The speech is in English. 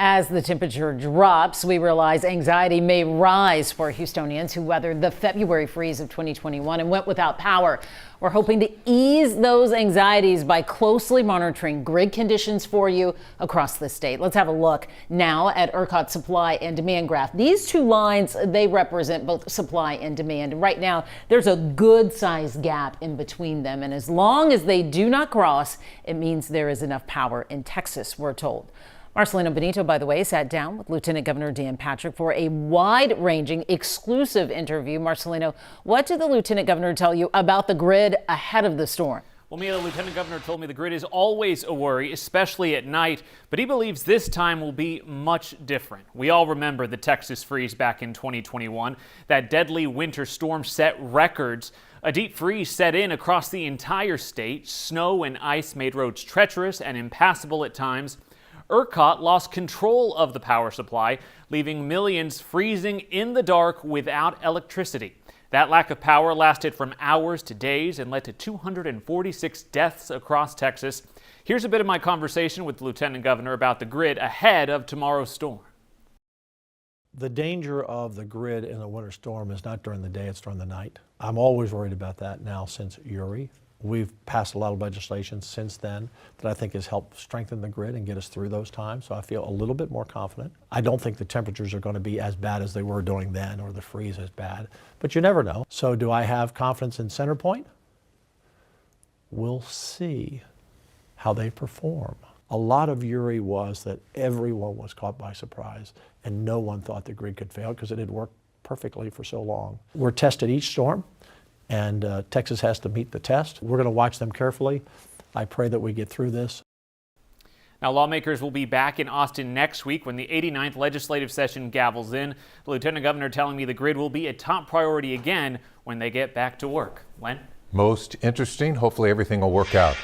As the temperature drops, we realize anxiety may rise for Houstonians who weathered the February freeze of 2021 and went without power. We're hoping to ease those anxieties by closely monitoring grid conditions for you across the state. Let's have a look now at ERCOT's supply and demand graph. These two lines, they represent both supply and demand. Right now, there's a good sized gap in between them. And as long as they do not cross, it means there is enough power in Texas, we're told. Marcelino Benito, by the way, sat down with Lieutenant Governor Dan Patrick for a wide-ranging, exclusive interview. Marcelino, what did the Lieutenant Governor tell you about the grid ahead of the storm? Well, Mia, the Lieutenant Governor told me the grid is always a worry, especially at night, but he believes this time will be much different. We all remember the Texas freeze back in 2021. That deadly winter storm set records. A deep freeze set in across the entire state. Snow and ice made roads treacherous and impassable at times. ERCOT lost control of the power supply, leaving millions freezing in the dark without electricity. That lack of power lasted from hours to days and led to 246 deaths across Texas. Here's a bit of my conversation with the Lieutenant Governor about the grid ahead of tomorrow's storm. The danger of the grid in a winter storm is not during the day, it's during the night. I'm always worried about that now since Uri. We've passed a lot of legislation since then that I think has helped strengthen the grid and get us through those times, so I feel a little bit more confident. I don't think the temperatures are going to be as bad as they were during then, or the freeze as bad, but you never know. So do I have confidence in CenterPoint? We'll see how they perform. A lot of Uri was that everyone was caught by surprise and no one thought the grid could fail because it had worked perfectly for so long. We're tested each storm. And Texas has to meet the test. We're going to watch them carefully. I pray that we get through this. Now, lawmakers will be back in Austin next week when the 89th legislative session gavels in. The Lieutenant Governor telling me the grid will be a top priority again when they get back to work. Len? Most interesting. Hopefully everything will work out.